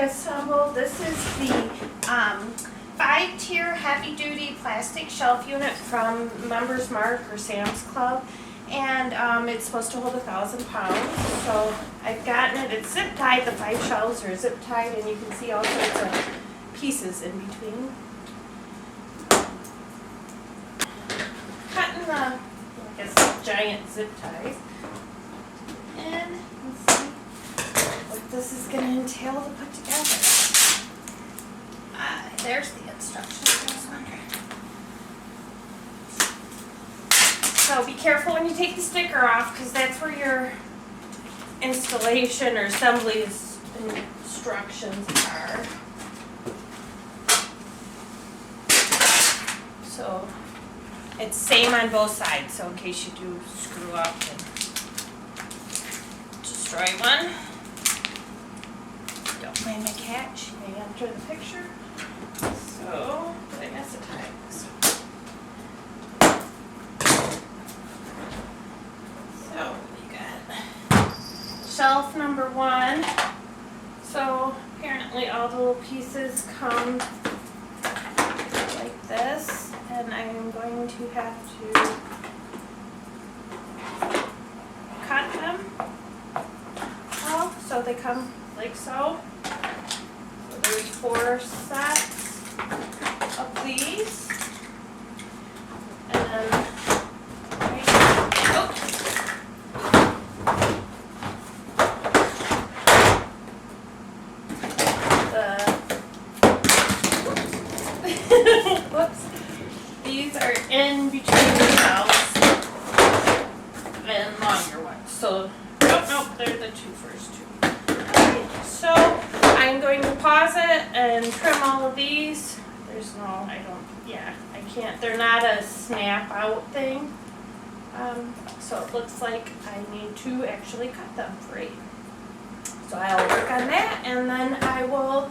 assembled. This is the 5-tier heavy-duty plastic shelf unit from Members Mark or Sam's Club. And it's supposed to hold 1,000 pounds. So I've gotten it. It's zip tied. The 5 shelves are zip tied, and you can see all sorts of pieces in between. Cutting the, I guess, giant zip ties. And let's see what this is going to entail to put together. There's the instructions. I was wondering. So be careful when you take the sticker off, because that's where your installation or assembly instructions are. So it's same on both sides, so in case you do screw up and destroy one. Don't mind my cat, she may enter the picture. So, did I miss a tie? So, we got shelf number 1. So, apparently all the little pieces come like this, and I'm going to have to cut them all so they come like so. So there's 4 sets of these, and then whoops, these are in between the shelves and longer ones. So nope, they're the 2 first 2. Okay, so I'm going to pause it and trim all of these. There's no, I can't, they're not a snap out thing. So it looks like I need to actually cut them free. So I'll work on that, and then I will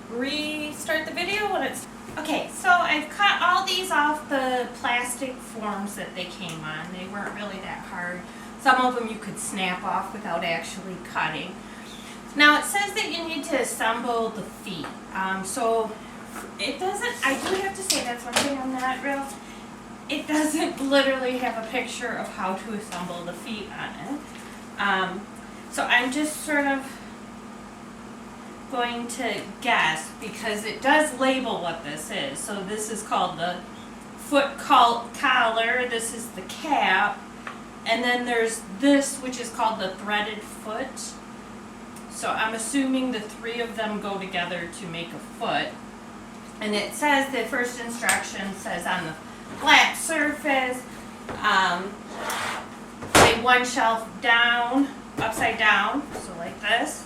restart the video when it's... Okay, so I've cut all these off the plastic forms that they came on. They weren't really that hard. Some of them you could snap off without actually cutting. Now it says that you need to assemble the feet. So it doesn't, I do have to say that's one thing I'm not real, it doesn't literally have a picture of how to assemble the feet on it. So I'm just sort of going to guess, because it does label what this is. So this is called the foot collar, this is the cap, and then there's this, which is called the threaded foot. So I'm assuming the 3 of them go together to make a foot. And it says, the first instruction says on the flat surface, lay 1 shelf down, upside down, so like this,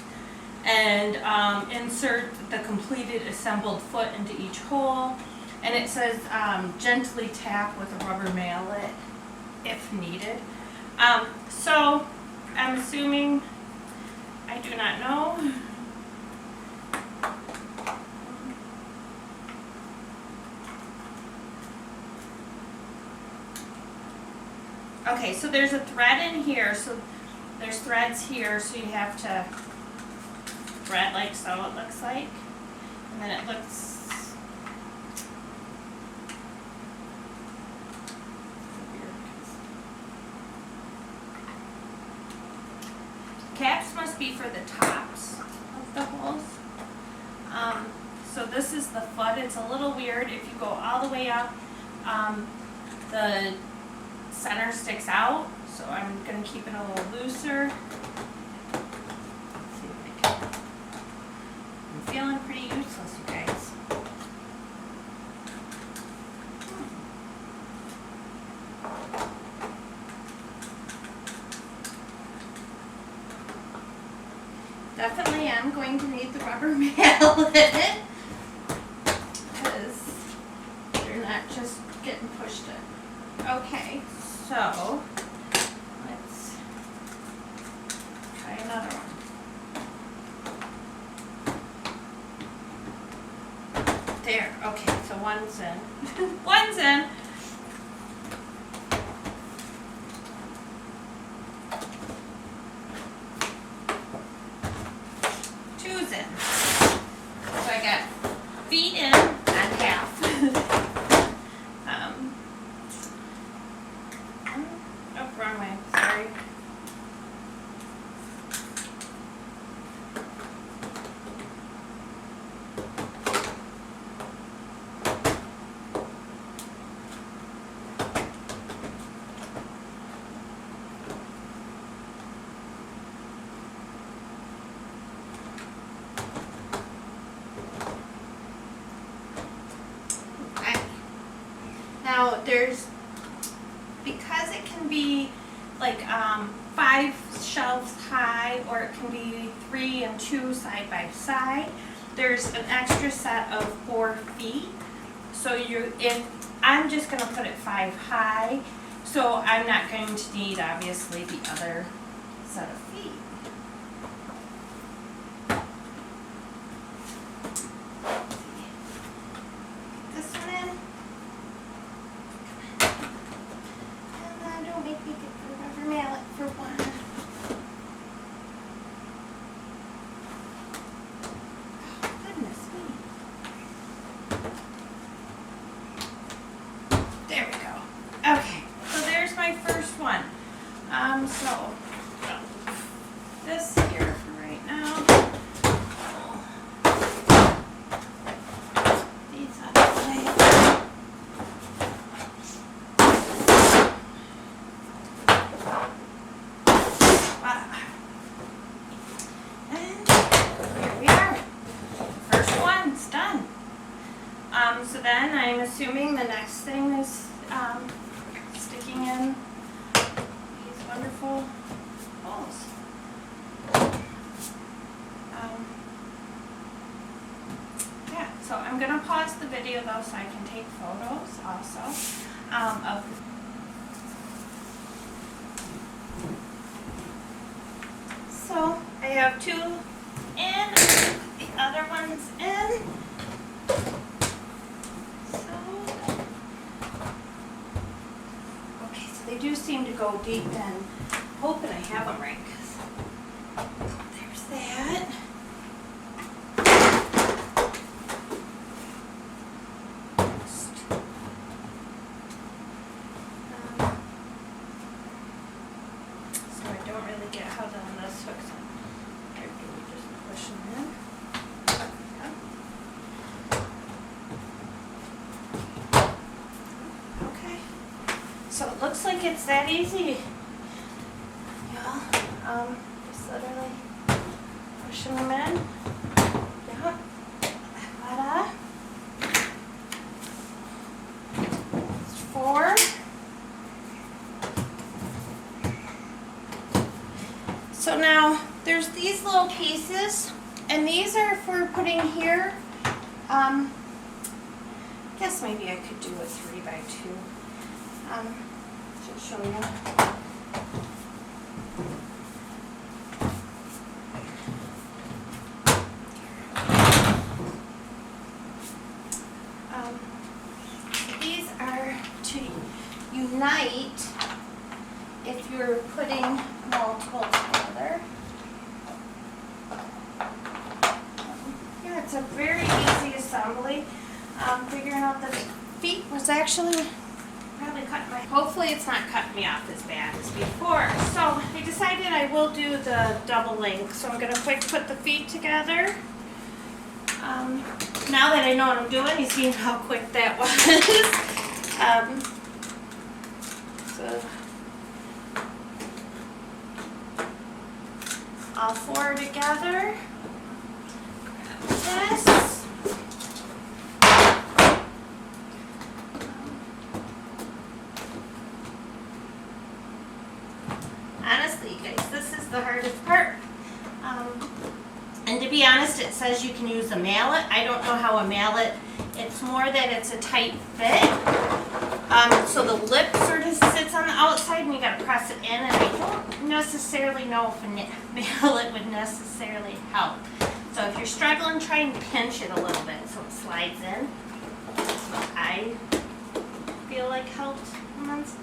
and insert the completed assembled foot into each hole. And it says gently tap with a rubber mallet if needed. So I'm assuming, I do not know. Okay, so there's a thread in here, so there's threads here, so you have to thread like so, it looks like. And then it looks weird. Caps must be for the tops of the holes. So this is the foot. It's a little weird. If you go all the way up, the center sticks out, so I'm going to keep it a little looser. Let's see if I can. I'm feeling pretty useless, you guys. Definitely am going to need the rubber mallet, because they're not just getting pushed in. Okay, so let's try another one. There, okay, so one's in. One's in. Two's in. because it can be like 5 shelves high, or it can be 3 and 2 side by side, there's an extra set of 4 feet. So I'm just going to put it 5 high, so I'm not going to need obviously the other set of feet. This one in. And then don't make me get the rubber mallet for one. Oh, goodness me. There we go. Okay, so there's my first one. So this here for right now. These out of the way. And here we are. First one's done. So then I'm assuming the next thing is sticking in these wonderful holes. Yeah, so I'm going to pause the video though so I can take photos also of so I have 2 in, the other one's in. They do seem to go deep then. Hoping I have them right, because there's that. So I don't really get how then this hooks in. Or do we just push them in? Yeah. Okay. So it looks like it's that easy. Yeah, just literally pushing them in. Yeah. Ta-da. 4. So now there's these little pieces, and these are for putting here. I guess maybe I could do a 3 by 2. Should show you. These are to unite if you're putting multiple together. Yeah, it's a very easy assembly. Figuring out that the feet was actually probably cut my, hopefully it's not cutting me off as bad as before. So I decided I will do the double length. So I'm going to quick put the feet together. Now that I know what I'm doing, you see how quick that was. So all 4 together. Grab this. Honestly, you guys, this is the hardest part. And to be honest, it says you can use a mallet. I don't know how a mallet, it's more that it's a tight fit. So the lip sort of sits on the outside and you gotta press it in, and I don't necessarily know if a mallet would necessarily help. So if you're struggling, try and pinch it a little bit so it slides in. That's what I feel like helped immensely.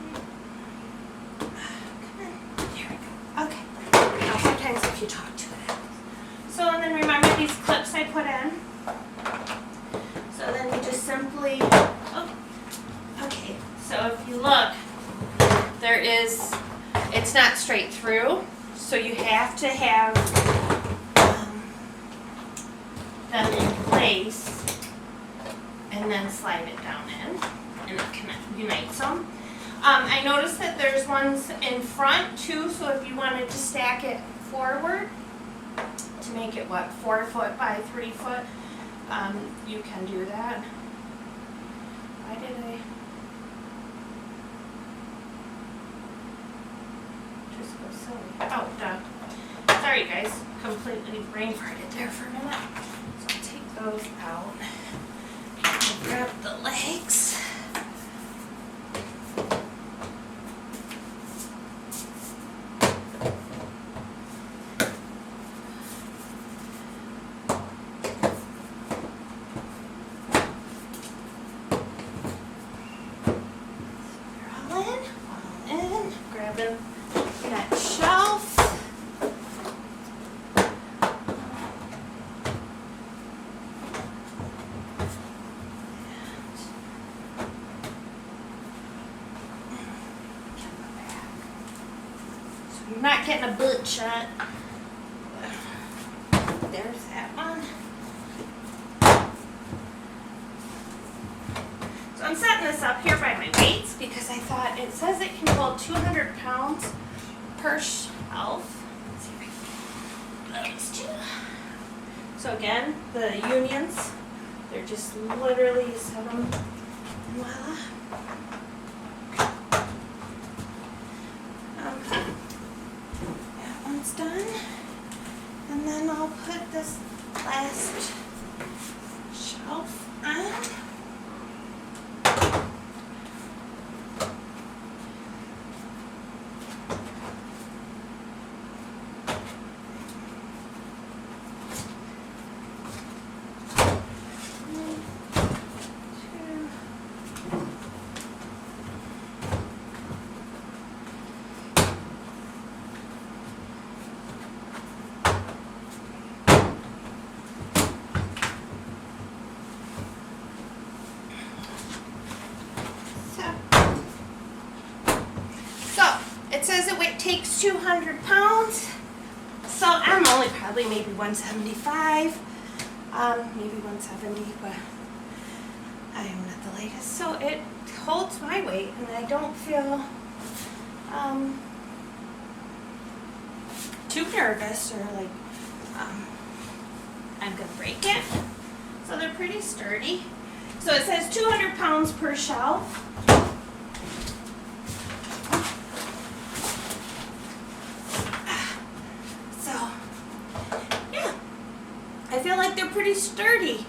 Okay. Now sometimes if you talk to it. So and then remember these clips I put in. So then you just simply, okay. So if you look, there is, it's not straight through. So you have to have them in place and then slide it down in, and it unites them. I noticed that there's ones in front too, so if you wanted to stack it forward to make it, 4 foot by 3 foot, you can do that. Why did I? So silly. Oh, duh. Sorry guys, completely brain farted there for a minute. So I'll take those out. I'll grab the legs. Grabbing that shelf. So you're not getting a butt shot. There's that one. So I'm setting this up here by my weights because I thought it says it can hold 200 pounds per shelf. Let's see if I can those two. So again, the unions, they're just literally you set them and voila. That one's done. And then I'll put this last shelf on. It says it takes 200 pounds, so I'm only probably maybe 175, maybe 170, but I am not the lightest. So it holds my weight, and I don't feel too nervous or like I'm gonna break it. So they're pretty sturdy. So it says 200 pounds per shelf. I feel like they're pretty sturdy.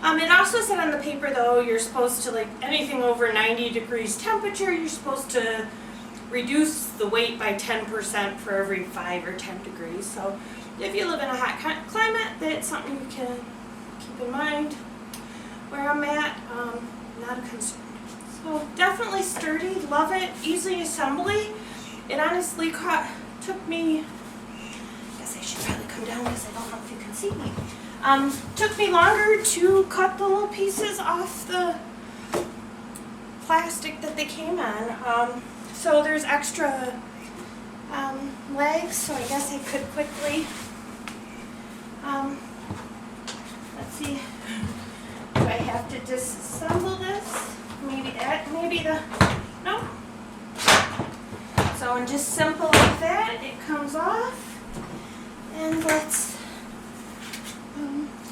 It also said on the paper though, you're supposed to, like, anything over 90 degrees temperature, you're supposed to reduce the weight by 10% for every 5 or 10 degrees. So if you live in a hot climate, that's something you can keep in mind. Where I'm at, not a concern. So definitely sturdy, love it, easy assembly. It honestly took me, I guess I should probably come down because I don't know if you can see me. Took me longer to cut the little pieces off the plastic that they came on. So there's extra legs, so I guess I could quickly, let's see, do I have to disassemble this? No. So in just simple like that, it comes off, and let's,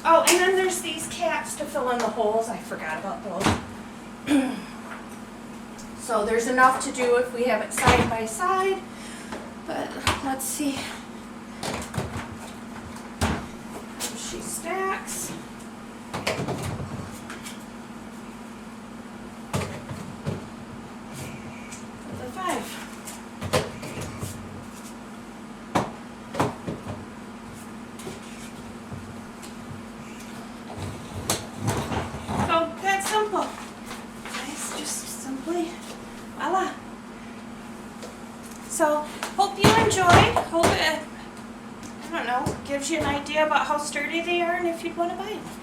oh, and then there's these caps to fill in the holes. I forgot about those. So there's enough to do if we have it side by side, but let's see how she stacks. The 5. So that's simple. Nice, just simply. Voila. So, hope you enjoyed. Hope it, I don't know, gives you an idea about how sturdy they are and if you'd want to buy them.